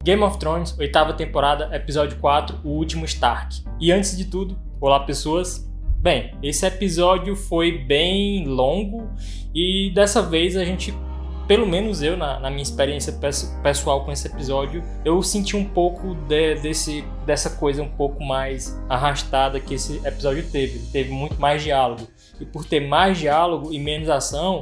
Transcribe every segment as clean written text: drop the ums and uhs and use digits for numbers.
Game of Thrones, 8ª temporada, episódio 4, O Último Stark. E antes de tudo, olá pessoas. Bem, esse episódio foi bem longo e dessa vez a gente, pelo menos eu, na minha experiência pessoal com esse episódio, eu senti um pouco dessa coisa um pouco mais arrastada que esse episódio teve. Teve muito mais diálogo. E por ter mais diálogo e menos ação,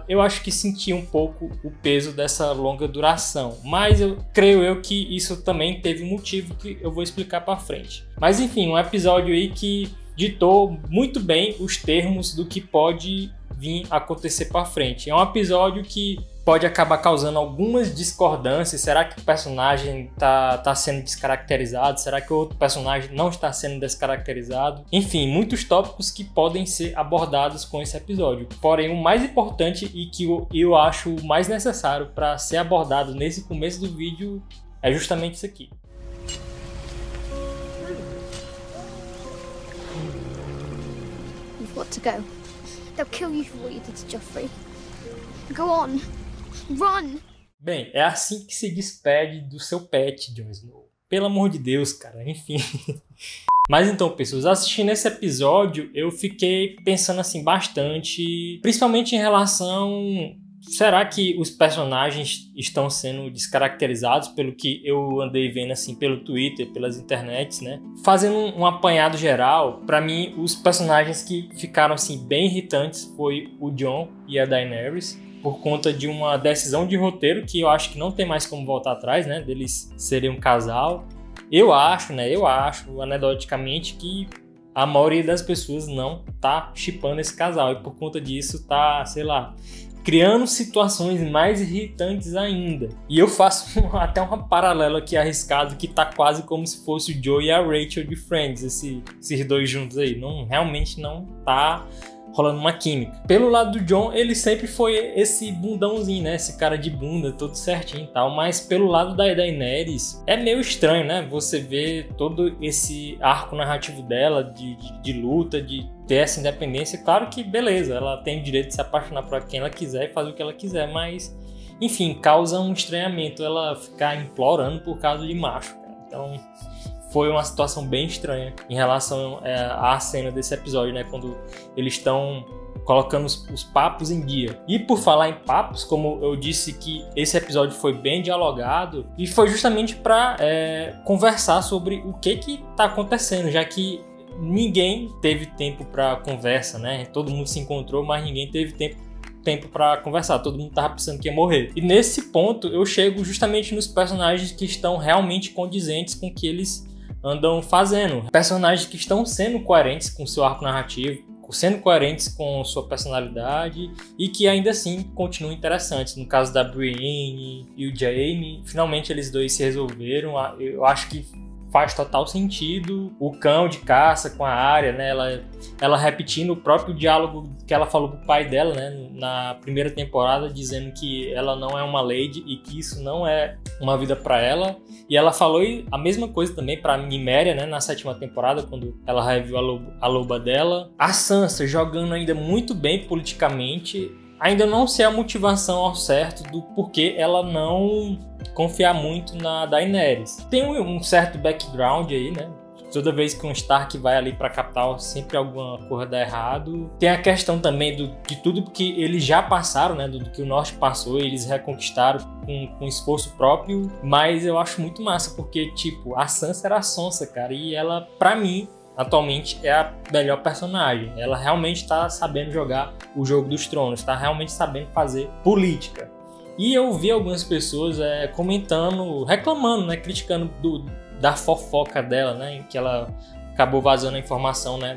eu acho que senti um pouco o peso dessa longa duração. Mas eu creio que isso também teve um motivo que eu vou explicar para frente. Mas enfim, um episódio aí que ditou muito bem os termos do que pode vir a acontecer para frente. É um episódio que pode acabar causando algumas discordâncias. Será que o personagem tá sendo descaracterizado? Será que o outro personagem não está sendo descaracterizado? Enfim, muitos tópicos que podem ser abordados com esse episódio. Porém, o mais importante e que eu acho mais necessário para ser abordado nesse começo do vídeo é justamente isso aqui. You've got to go. They'll kill you for what you did to Joffrey. Go on. Run! Bem, é assim que se despede do seu pet, Jon Snow. Pelo amor de Deus, cara, enfim. Mas então, pessoas, assistindo esse episódio, eu fiquei pensando assim bastante, principalmente em relação... Será que os personagens estão sendo descaracterizados pelo que eu andei vendo assim pelo Twitter, pelas internets, né? Fazendo um apanhado geral, pra mim, os personagens que ficaram assim bem irritantes foi o Jon e a Daenerys, por conta de uma decisão de roteiro que eu acho que não tem mais como voltar atrás, né? Deles serem um casal. Eu acho anedoticamente que a maioria das pessoas não tá shippando esse casal e por conta disso tá, sei lá, criando situações mais irritantes ainda. E eu faço até um paralelo aqui arriscado que tá quase como se fosse o Joe e a Rachel de Friends, esses dois juntos aí. Realmente não tá rolando uma química. Pelo lado do Jon, ele sempre foi esse bundãozinho, né? Esse cara de bunda, todo certinho e tal. Mas pelo lado da Daenerys, é meio estranho, né? Você vê todo esse arco narrativo dela, de luta, de ter essa independência. Claro que, beleza, ela tem o direito de se apaixonar por quem ela quiser e fazer o que ela quiser, mas, enfim, causa um estranhamento ela ficar implorando por causa de macho, cara. Então, foi uma situação bem estranha em relação à cena desse episódio, né? Quando eles estão colocando os papos em dia. E por falar em papos, como eu disse que esse episódio foi bem dialogado, e foi justamente para conversar sobre o que tá acontecendo, já que ninguém teve tempo para conversa, né? Todo mundo se encontrou, mas ninguém teve tempo para conversar, todo mundo tava pensando que ia morrer. E nesse ponto eu chego justamente nos personagens que estão realmente condizentes com o que eles andam fazendo. Personagens que estão sendo coerentes com seu arco narrativo, sendo coerentes com sua personalidade e que ainda assim continuam interessantes. No caso da Brienne e o Jaime, finalmente eles dois se resolveram. Eu acho que faz total sentido o cão de caça com a Arya, né? Ela repetindo o próprio diálogo que ela falou pro pai dela, né? Na primeira temporada, dizendo que ela não é uma lady e que isso não é uma vida para ela. E ela falou a mesma coisa também pra Nymeria, né? Na 7ª temporada, quando ela reviu a loba dela. A Sansa jogando ainda muito bem politicamente. Ainda não sei a motivação ao certo do porquê ela não confiar muito na Daenerys. Tem um certo background aí, né? Toda vez que um Stark vai ali pra capital, sempre alguma coisa dá errado. Tem a questão também de tudo que eles já passaram, né? Do que o Norte passou, eles reconquistaram com esforço próprio. Mas eu acho muito massa, porque, tipo, a Sansa era a Sonsa, cara. E ela, pra mim, atualmente é a melhor personagem. Ela realmente está sabendo jogar o jogo dos tronos, está realmente sabendo fazer política. E eu vi algumas pessoas comentando, reclamando, né, criticando da fofoca dela, né, em que ela acabou vazando a informação, né,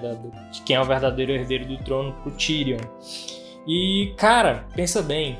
de quem é o verdadeiro herdeiro do trono pro Tyrion. E, cara, pensa bem,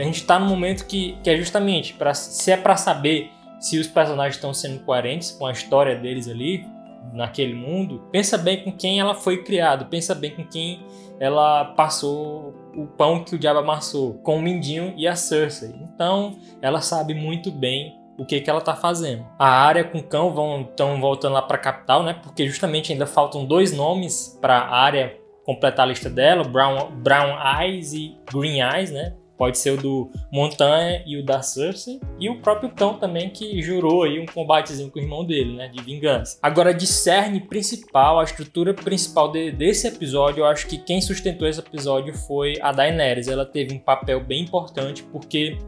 a gente está num momento que é justamente, se é para saber se os personagens estão sendo coerentes com a história deles ali, naquele mundo, pensa bem com quem ela foi criada, pensa bem com quem ela passou o pão que o diabo amassou, com o Mindinho e a Cersei. Então, ela sabe muito bem o que ela tá fazendo. A Arya com o cão estão voltando lá para a capital, né? Porque justamente ainda faltam 2 nomes para a Arya completar a lista dela, Brown Eyes e Green Eyes, né? Pode ser o do Montanha e o da Cersei, e o próprio Cão também, que jurou aí um combatezinho com o irmão dele, né, de vingança. Agora, de cerne principal, a estrutura principal desse episódio, eu acho que quem sustentou esse episódio foi a Daenerys. Ela teve um papel bem importante, porque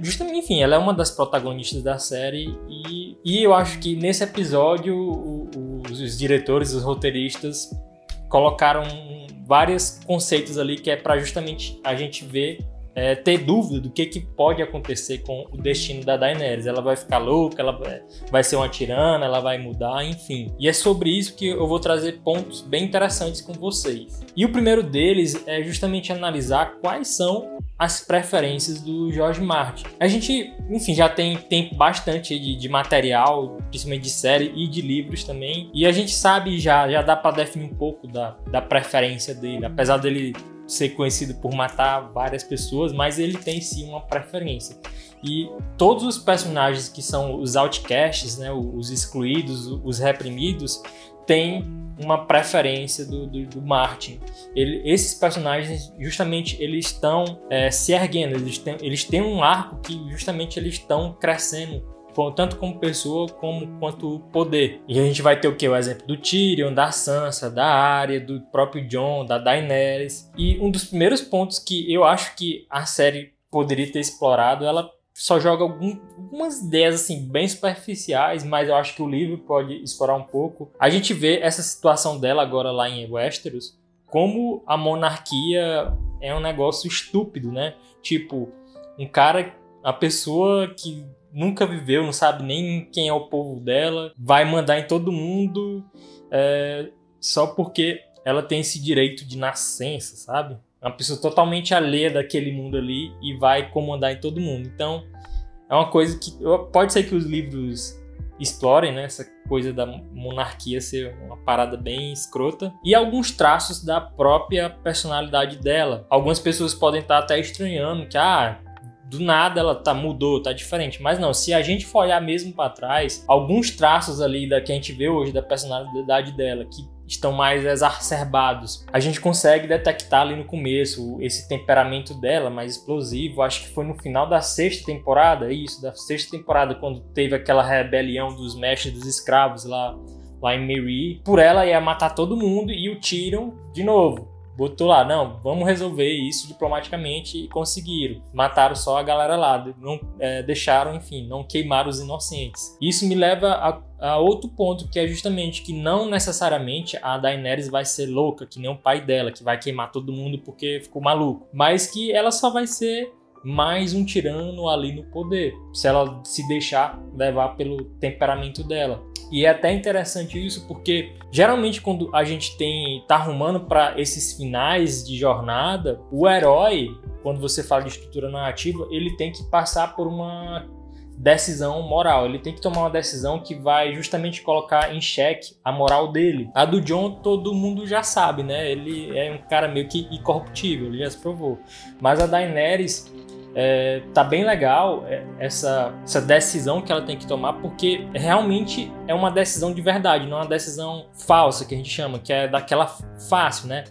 justamente, enfim, ela é uma das protagonistas da série, e eu acho que nesse episódio os diretores, os roteiristas colocaram vários conceitos ali que é para justamente a gente ver, ter dúvida do que pode acontecer com o destino da Daenerys. Ela vai ficar louca, ela vai ser uma tirana, ela vai mudar, enfim. E é sobre isso que eu vou trazer pontos bem interessantes com vocês. E o primeiro deles é justamente analisar quais são as preferências do George Martin. A gente, enfim, já tem tempo bastante de material, principalmente de série e de livros também, e a gente sabe, já dá para definir um pouco da preferência dele, apesar dele ser conhecido por matar várias pessoas, mas ele tem sim uma preferência. E todos os personagens que são os outcasts, né, os excluídos, os reprimidos, têm uma preferência do Martin. Esses personagens, justamente, eles estão se erguendo, eles têm um arco que justamente eles estão crescendo, tanto como pessoa quanto poder. E a gente vai ter o quê? O exemplo do Tyrion, da Sansa, da Arya, do próprio Jon, da Daenerys. E um dos primeiros pontos que eu acho que a série poderia ter explorado, ela só joga algumas ideias assim, bem superficiais, mas eu acho que o livro pode explorar um pouco. A gente vê essa situação dela agora lá em Westeros, como a monarquia é um negócio estúpido, né? Tipo, a pessoa que nunca viveu, não sabe nem quem é o povo dela, vai mandar em todo mundo só porque ela tem esse direito de nascença, sabe? Uma pessoa totalmente alheia daquele mundo ali e vai comandar em todo mundo. Então, é uma coisa que pode ser que os livros explorem, né? Essa coisa da monarquia ser uma parada bem escrota. E alguns traços da própria personalidade dela. Algumas pessoas podem estar até estranhando que, do nada ela mudou, tá diferente. Mas não, se a gente for olhar mesmo para trás, alguns traços ali que a gente vê hoje da personalidade dela, que estão mais exacerbados, a gente consegue detectar ali no começo esse temperamento dela mais explosivo. Acho que foi no final da sexta temporada, quando teve aquela rebelião dos mestres dos escravos lá em Meereen. Por ela ia matar todo mundo, e o Tyrion, de novo, botou lá, não, vamos resolver isso diplomaticamente, e conseguiram. Mataram só a galera lá, não deixaram, enfim, não queimaram os inocentes. Isso me leva a outro ponto, que é justamente que não necessariamente a Daenerys vai ser louca, que nem o pai dela, que vai queimar todo mundo porque ficou maluco, mas que ela só vai ser mais um tirano ali no poder, se ela se deixar levar pelo temperamento dela. E é até interessante isso, porque geralmente quando a gente tá arrumando para esses finais de jornada, o herói, quando você fala de estrutura narrativa, ele tem que passar por uma decisão moral. Ele tem que tomar uma decisão que vai justamente colocar em xeque a moral dele. A do Jon todo mundo já sabe, né? Ele é um cara meio que incorruptível, ele já se provou. Mas a Daenerys tá bem legal essa decisão que ela tem que tomar, porque realmente é uma decisão de verdade, não é uma decisão falsa, que a gente chama, que é daquela fácil, né?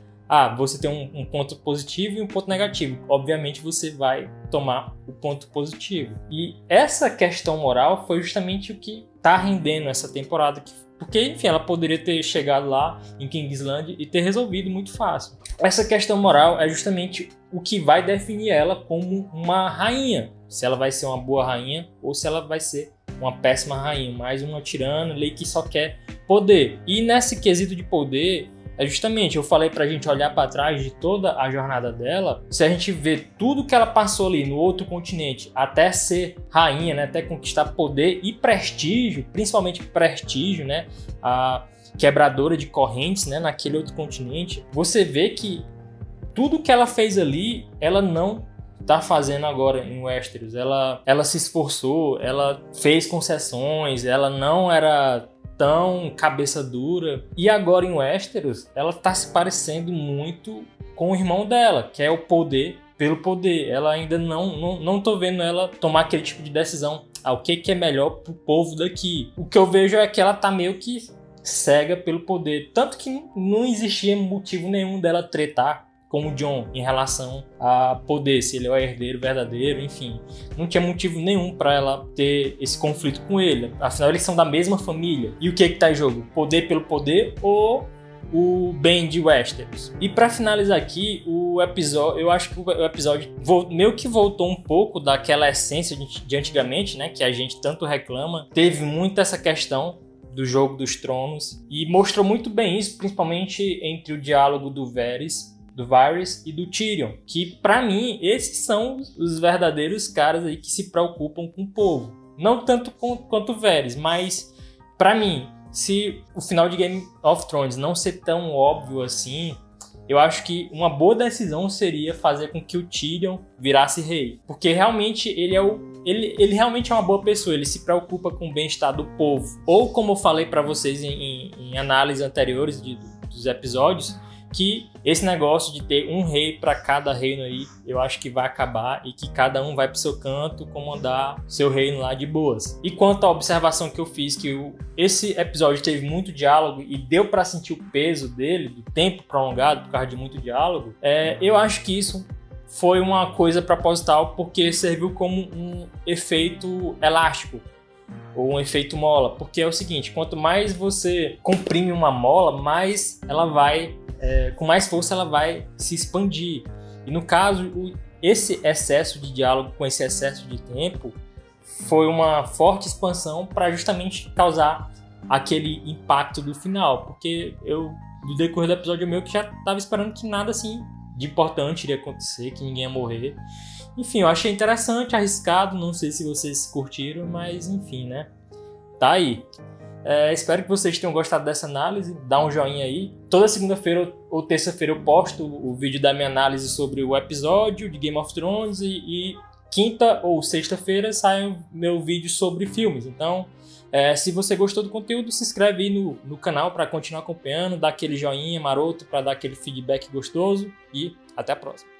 Você tem um ponto positivo e um ponto negativo. Obviamente você vai tomar o ponto positivo. E essa questão moral foi justamente o que tá rendendo essa temporada, porque, enfim, ela poderia ter chegado lá em Kingsland e ter resolvido muito fácil. Essa questão moral é justamente o que vai definir ela como uma rainha. Se ela vai ser uma boa rainha ou se ela vai ser uma péssima rainha, mais uma tirana ali que só quer poder. E nesse quesito de poder, justamente, eu falei pra gente olhar pra trás de toda a jornada dela. Se a gente vê tudo que ela passou ali no outro continente até ser rainha, né, até conquistar poder e prestígio, principalmente prestígio, né, a quebradora de correntes, né, naquele outro continente, você vê que tudo que ela fez ali, ela não tá fazendo agora em Westeros. Ela se esforçou, ela fez concessões, ela não era tão cabeça dura. E agora em Westeros, ela tá se parecendo muito com o irmão dela, que é o poder pelo poder. Ela ainda não tô vendo ela tomar aquele tipo de decisão. O que é melhor pro povo daqui. O que eu vejo é que ela tá meio que cega pelo poder. Tanto que não existia motivo nenhum dela tretar com o Jon em relação a poder, se ele é o herdeiro verdadeiro, enfim. Não tinha motivo nenhum para ela ter esse conflito com ele. Afinal, eles são da mesma família. E o que tá em jogo? Poder pelo poder ou o bem de Westeros? E para finalizar aqui, o episódio, eu acho que o episódio meio que voltou um pouco daquela essência de antigamente, né, que a gente tanto reclama. Teve muito essa questão do Jogo dos Tronos e mostrou muito bem isso, principalmente entre o diálogo do Varys e do Tyrion, que pra mim esses são os verdadeiros caras aí que se preocupam com o povo. Não tanto quanto o Varys, mas pra mim, se o final de Game of Thrones não ser tão óbvio assim, eu acho que uma boa decisão seria fazer com que o Tyrion virasse rei, porque realmente ele realmente é uma boa pessoa, ele se preocupa com o bem-estar do povo. Ou como eu falei pra vocês em análises anteriores dos episódios, que esse negócio de ter um rei para cada reino aí, eu acho que vai acabar e que cada um vai pro seu canto comandar seu reino lá de boas. E quanto à observação que eu fiz, que esse episódio teve muito diálogo e deu para sentir o peso dele, do tempo prolongado por causa de muito diálogo, eu acho que isso foi uma coisa proposital, porque serviu como um efeito elástico ou um efeito mola, porque é o seguinte, quanto mais você comprime uma mola, mais ela vai com mais força ela vai se expandir. E no caso, esse excesso de diálogo com esse excesso de tempo foi uma forte expansão para justamente causar aquele impacto do final. Porque no decorrer do episódio meu, que já estava esperando que nada assim de importante iria acontecer, que ninguém ia morrer. Enfim, eu achei interessante, arriscado, não sei se vocês curtiram, mas enfim, né? Tá aí. Espero que vocês tenham gostado dessa análise, dá um joinha aí. Toda segunda-feira ou terça-feira eu posto o vídeo da minha análise sobre o episódio de Game of Thrones e quinta ou sexta-feira sai o meu vídeo sobre filmes. Então, se você gostou do conteúdo, se inscreve aí no canal para continuar acompanhando, dá aquele joinha maroto para dar aquele feedback gostoso e até a próxima.